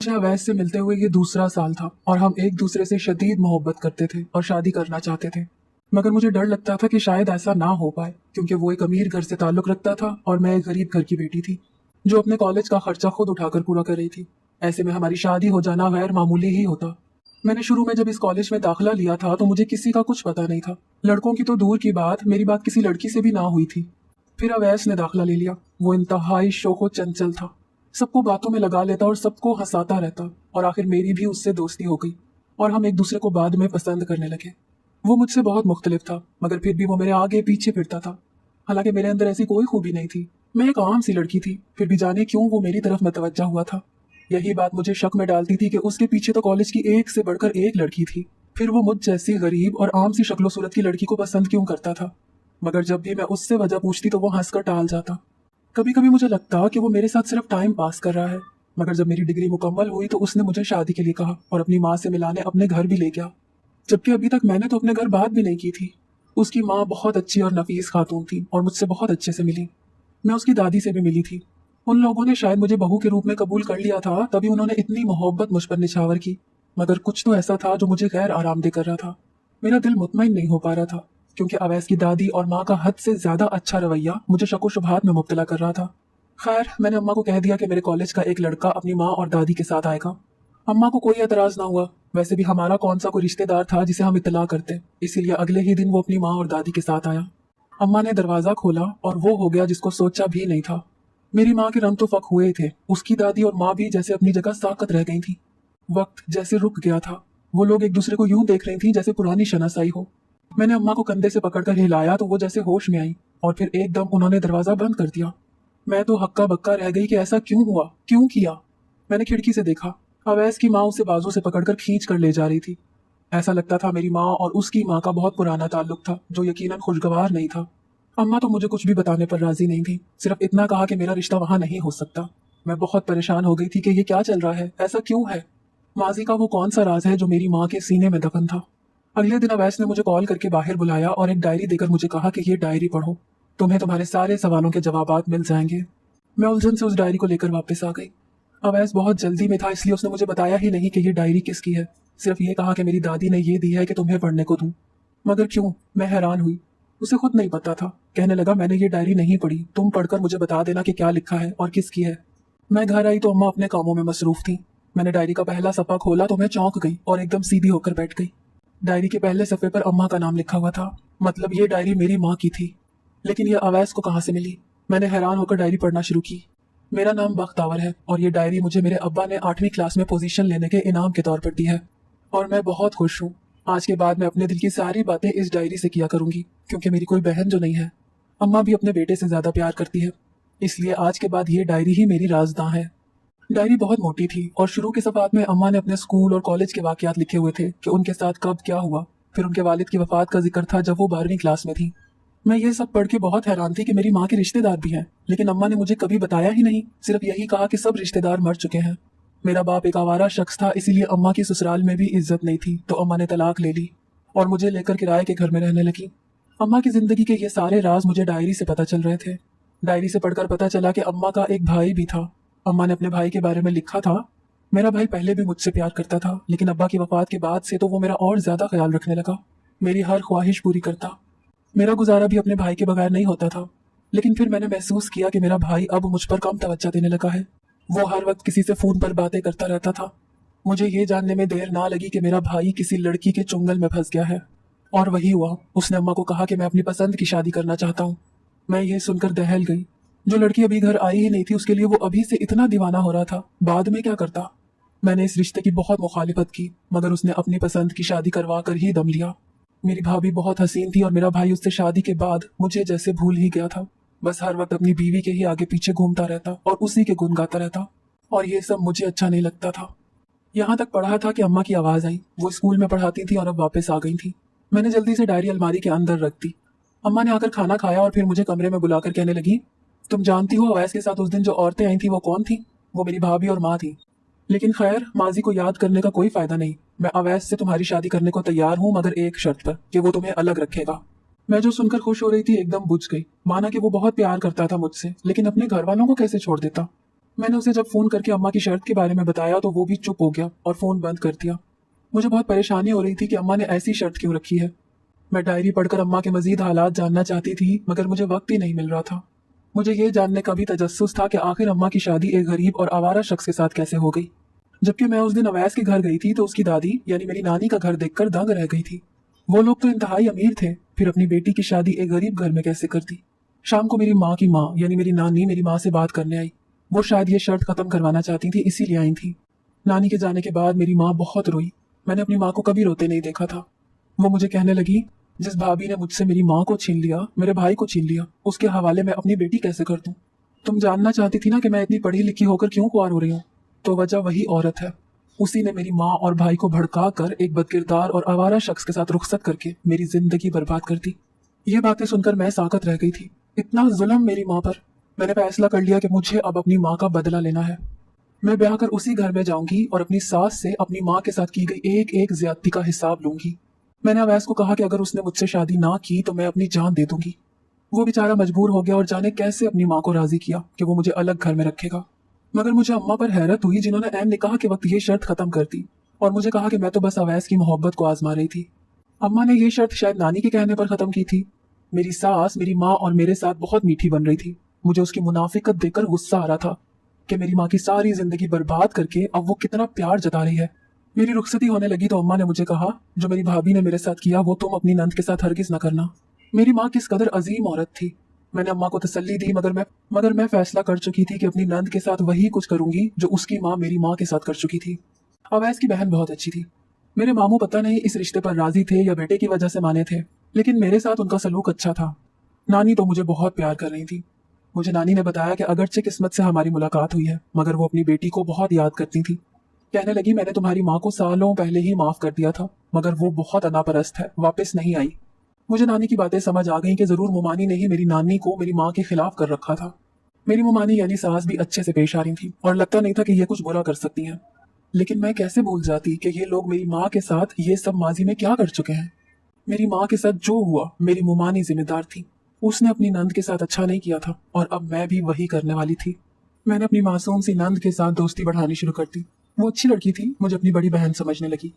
मुझे अवैस से मिलते हुए ये दूसरा साल था और हम एक दूसरे से शदीद मोहब्बत करते थे और शादी करना चाहते थे। मगर मुझे डर लगता था कि शायद ऐसा ना हो पाए, क्योंकि वो एक अमीर घर से ताल्लुक रखता था और मैं एक गरीब घर की बेटी थी जो अपने कॉलेज का खर्चा खुद उठाकर पूरा कर रही थी। ऐसे में हमारी शादी हो जाना गैर मामूली ही होता। मैंने शुरू में जब इस कॉलेज में दाखिला लिया था तो मुझे किसी का कुछ पता नहीं था। लड़कों की तो दूर की बात, मेरी बात किसी लड़की से भी ना हुई थी। फिर अवैस ने दाखिला ले लिया। वो इंतहाई शोको चंचल था, सबको बातों में लगा लेता और सबको हंसाता रहता, और आखिर मेरी भी उससे दोस्ती हो गई और हम एक दूसरे को बाद में पसंद करने लगे। वो मुझसे बहुत मुख्तलिफ था, मगर फिर भी वो मेरे आगे पीछे फिरता था। हालांकि मेरे अंदर ऐसी कोई खूबी नहीं थी, मैं एक आम सी लड़की थी, फिर भी जाने क्यों वो मेरी तरफ मतवज्जा हुआ था। यही बात मुझे शक में डालती थी कि उसके पीछे तो कॉलेज की एक से बढ़कर एक लड़की थी, फिर वो मुझ जैसी गरीब और आम सी शक्लो सूरत की लड़की को पसंद क्यों करता था। मगर जब भी मैं उससे वजह पूछती तो वो हंसकर टाल जाता। कभी कभी मुझे लगता कि वो मेरे साथ सिर्फ टाइम पास कर रहा है। मगर जब मेरी डिग्री मुकम्मल हुई तो उसने मुझे शादी के लिए कहा और अपनी माँ से मिलाने अपने घर भी ले गया, जबकि अभी तक मैंने तो अपने घर बात भी नहीं की थी। उसकी माँ बहुत अच्छी और नफीस खातून थी और मुझसे बहुत अच्छे से मिली। मैं उसकी दादी से भी मिली थी। उन लोगों ने शायद मुझे बहू के रूप में कबूल कर लिया था, तभी उन्होंने इतनी मोहब्बत मुझ पर निछावर की। मगर कुछ तो ऐसा था जो मुझे गैर आरामदेह कर रहा था। मेरा दिल मुतमईन नहीं हो पा रहा था, क्योंकि अवैस की दादी और माँ का हद से ज्यादा अच्छा रवैया मुझे शक व शुबहात में मुब्तला कर रहा था। खैर, मैंने अम्मा को कह दिया कि मेरे कॉलेज का एक लड़का अपनी माँ और दादी के साथ आएगा। अम्मा को कोई एतराज ना हुआ। वैसे भी हमारा कौन सा कोई रिश्तेदार था जिसे हम इत्तला करते, इसीलिए अगले ही दिन वो अपनी माँ और दादी के साथ आया। अम्मा ने दरवाजा खोला और वो हो गया जिसको सोचा भी नहीं था। मेरी माँ के रंग तो फक हुए थे, उसकी दादी और माँ भी जैसे अपनी जगह साकत रह गई थी। वक्त जैसे रुक गया था। वो लोग एक दूसरे को यूं देख रही थी जैसे पुरानी शनासाई हो। मैंने अम्मा को कंधे से पकड़कर हिलाया तो वो जैसे होश में आई, और फिर एकदम उन्होंने दरवाजा बंद कर दिया। मैं तो हक्का बक्का रह गई कि ऐसा क्यों हुआ, क्यों किया। मैंने खिड़की से देखा, अवैस की माँ उसे बाजू से पकड़कर खींच कर ले जा रही थी। ऐसा लगता था मेरी माँ और उसकी माँ का बहुत पुराना ताल्लुक था, जो यकीनन खुशगवार नहीं था। अम्मा तो मुझे कुछ भी बताने पर राजी नहीं थी, सिर्फ इतना कहा कि मेरा रिश्ता वहां नहीं हो सकता। मैं बहुत परेशान हो गई थी कि ये क्या चल रहा है, ऐसा क्यों है। माजी का वो कौन सा राज है जो मेरी माँ के सीने में दफन था। अगले दिन अवैस ने मुझे कॉल करके बाहर बुलाया और एक डायरी देकर मुझे कहा कि ये डायरी पढ़ो, तुम्हें तुम्हारे सारे सवालों के जवाबात मिल जाएंगे। मैं उलझन से उस डायरी को लेकर वापस आ गई। अवैस बहुत जल्दी में था, इसलिए उसने मुझे बताया ही नहीं कि ये डायरी किसकी है। सिर्फ ये कहा कि मेरी दादी ने ये दी है कि तुम्हें पढ़ने को दूं। मगर क्यों, मैं हैरान हुई। उसे खुद नहीं पता था। कहने लगा, मैंने ये डायरी नहीं पढ़ी, तुम पढ़कर मुझे बता देना कि क्या लिखा है और किसकी है। मैं घर आई तो अम्मा अपने कामों में मसरूफ थी। मैंने डायरी का पहला सफ़ा खोला तो मैं चौंक गई और एकदम सीधी होकर बैठ गई। डायरी के पहले सफ़े पर अम्मा का नाम लिखा हुआ था, मतलब ये डायरी मेरी माँ की थी। लेकिन ये अवैस को कहाँ से मिली। मैंने हैरान होकर डायरी पढ़ना शुरू की। मेरा नाम बख्तावर है और ये डायरी मुझे मेरे अब्बा ने 8वीं क्लास में पोजीशन लेने के इनाम के तौर पर दी है, और मैं बहुत खुश हूँ। आज के बाद मैं अपने दिल की सारी बातें इस डायरी से किया करूंगी, क्योंकि मेरी कोई बहन जो नहीं है। अम्मा भी अपने बेटे से ज्यादा प्यार करती है, इसलिए आज के बाद ये डायरी ही मेरी राजदां है। डायरी बहुत मोटी थी और शुरू के सफ़ात में अम्मा ने अपने स्कूल और कॉलेज के वाकयात लिखे हुए थे कि उनके साथ कब क्या हुआ। फिर उनके वालिद की वफात का जिक्र था जब वो 12वीं क्लास में थी। मैं ये सब पढ़ के बहुत हैरान थी कि मेरी माँ के रिश्तेदार भी हैं, लेकिन अम्मा ने मुझे कभी बताया ही नहीं। सिर्फ यही कहा कि सब रिश्तेदार मर चुके हैं। मेरा बाप एक आवारा शख्स था, इसीलिए अम्मा की ससुराल में भी इज्जत नहीं थी, तो अम्मा ने तलाक ले ली और मुझे लेकर किराए के घर में रहने लगी। अम्मा की जिंदगी के ये सारे राज मुझे डायरी से पता चल रहे थे। डायरी से पढ़कर पता चला कि अम्मा का एक भाई भी था। अम्मा ने अपने भाई के बारे में लिखा था, मेरा भाई पहले भी मुझसे प्यार करता था, लेकिन अब्बा की वफात के बाद से तो वो मेरा और ज्यादा ख्याल रखने लगा, मेरी हर ख्वाहिश पूरी करता। मेरा गुजारा भी अपने भाई के बगैर नहीं होता था। लेकिन फिर मैंने महसूस किया कि मेरा भाई अब मुझ पर कम तवज्जो देने लगा है। वो हर वक्त किसी से फोन पर बातें करता रहता था। मुझे ये जानने में देर ना लगी कि मेरा भाई किसी लड़की के चुंगल में फंस गया है, और वही हुआ। उसने अम्मा को कहा कि मैं अपनी पसंद की शादी करना चाहता हूँ। मैं ये सुनकर दहल गई। जो लड़की अभी घर आई ही नहीं थी, उसके लिए वो अभी से इतना दीवाना हो रहा था, बाद में क्या करता। मैंने इस रिश्ते की बहुत मुखालिफत की, मगर उसने अपनी पसंद की शादी करवा कर ही दम लिया। मेरी भाभी बहुत हसीन थी और मेरा भाई उससे शादी के बाद मुझे जैसे भूल ही गया था। बस हर वक्त अपनी बीवी के ही आगे पीछे घूमता रहता और उसी के गुण गाता रहता, और ये सब मुझे अच्छा नहीं लगता था। यहाँ तक पढ़ा था कि अम्मा की आवाज़ आई। वो स्कूल में पढ़ाती थी और अब वापस आ गई थी। मैंने जल्दी से डायरी अलमारी के अंदर रख दी। अम्मा ने आकर खाना खाया और फिर मुझे कमरे में बुलाकर कहने लगी, तुम जानती हो अवैस के साथ उस दिन जो औरतें आई थी वो कौन थी? वो मेरी भाभी और माँ थी। लेकिन खैर, माजी को याद करने का कोई फायदा नहीं। मैं अवैस से तुम्हारी शादी करने को तैयार हूँ, मगर एक शर्त पर, कि वो तुम्हें अलग रखेगा। मैं जो सुनकर खुश हो रही थी एकदम बुझ गई। माना कि वो बहुत प्यार करता था मुझसे, लेकिन अपने घर वालों को कैसे छोड़ देता। मैंने उसे जब फोन करके अम्मा की शर्त के बारे में बताया तो वो भी चुप हो गया और फोन बंद कर दिया। मुझे बहुत परेशानी हो रही थी कि अम्मा ने ऐसी शर्त क्यों रखी है। मैं डायरी पढ़कर अम्मा के मजीद हालात जानना चाहती थी, मगर मुझे वक्त ही नहीं मिल रहा था। मुझे ये जानने का भी तजस्सुस था कि आखिर अम्मा की शादी एक गरीब और आवारा शख्स के साथ कैसे हो गई। जबकि मैं उस दिन अवैस के घर गई थी तो उसकी दादी यानी मेरी नानी का घर देखकर दंग रह गई थी। वो लोग तो इंतहाई अमीर थे, फिर अपनी बेटी की शादी एक गरीब घर में कैसे कर दी। शाम को मेरी माँ की माँ यानी मेरी नानी मेरी माँ से बात करने आई। वो शायद ये शर्त खत्म करवाना चाहती थी, इसीलिए आई थी। नानी के जाने के बाद मेरी माँ बहुत रोई। मैंने अपनी माँ को कभी रोते नहीं देखा था। वो मुझे कहने लगी, जिस भाभी ने मुझसे मेरी माँ को छीन लिया, मेरे भाई को छीन लिया, उसके हवाले मैं अपनी बेटी कैसे कर दूं। तुम जानना चाहती थी ना कि मैं इतनी पढ़ी लिखी होकर क्यों कुंवार हो रही हूँ। तो वजह वही औरत है। उसी ने मेरी माँ और भाई को भड़का कर एक बदकिरदार और आवारा शख्स के साथ रुखसत करके मेरी जिंदगी बर्बाद कर दी। ये बातें सुनकर मैं साकत रह गई थी। इतना जुल्म मेरी माँ पर। मैंने फैसला कर लिया कि मुझे अब अपनी माँ का बदला लेना है। मैं ब्याह कर उसी घर में जाऊंगी और अपनी सास से अपनी माँ के साथ की गई एक एक ज्यादती का हिसाब लूंगी। मैंने अवैस को कहा कि अगर उसने मुझसे शादी ना की तो मैं अपनी जान दे दूंगी। वो बेचारा मजबूर हो गया और जाने कैसे अपनी माँ को राजी किया कि वो मुझे अलग घर में रखेगा। मगर मुझे अम्मा पर हैरत हुई जिन्होंने ऐन निकाह के वक्त ये शर्त खत्म कर दी और मुझे कहा कि मैं तो बस अवैस की मोहब्बत को आजमा रही थी। अम्मा ने ये शर्त शायद नानी के कहने पर खत्म की थी। मेरी सास मेरी माँ और मेरे साथ बहुत मीठी बन रही थी। मुझे उसकी मुनाफिकत देखकर गुस्सा आ रहा था कि मेरी माँ की सारी जिंदगी बर्बाद करके अब वो कितना प्यार जता रही है। मेरी रुखसती होने लगी तो अम्मा ने मुझे कहा, जो मेरी भाभी ने मेरे साथ किया वो तुम अपनी नंद के साथ हरगिज न करना। मेरी माँ किस कदर अजीम औरत थी। मैंने अम्मा को तसल्ली दी, मगर मैं फैसला कर चुकी थी कि अपनी नंद के साथ वही कुछ करूंगी जो उसकी माँ मेरी माँ के साथ कर चुकी थी। अवैस की बहन बहुत अच्छी थी। मेरे मामू पता नहीं इस रिश्ते पर राजी थे या बेटे की वजह से माने थे, लेकिन मेरे साथ उनका सलूक अच्छा था। नानी तो मुझे बहुत प्यार कर रही थी। मुझे नानी ने बताया कि अगरचे किस्मत से हमारी मुलाकात हुई है, मगर वो अपनी बेटी को बहुत याद करती थी। कहने लगी, मैंने तुम्हारी माँ को सालों पहले ही माफ कर दिया था, मगर वो बहुत अनापरस्त है, वापस नहीं आई। मुझे नानी की बातें समझ आ गई कि जरूर मुमानी ने ही मेरी नानी को मेरी माँ के खिलाफ कर रखा था। मेरी मुमानी यानी सास भी अच्छे से पेश आ रही थी और लगता नहीं था कि ये कुछ बुरा कर सकती हैं। लेकिन मैं कैसे भूल जाती कि ये लोग मेरी माँ के साथ ये सब माजी में क्या कर चुके हैं। मेरी माँ के साथ जो हुआ मेरी मुमानी जिम्मेदार थी। उसने अपनी नंद के साथ अच्छा नहीं किया था और अब मैं भी वही करने वाली थी। मैंने अपनी मासूम सी नंद के साथ दोस्ती बढ़ानी शुरू कर दी। वो अच्छी लड़की थी, मुझे अपनी बड़ी बहन समझने लगी।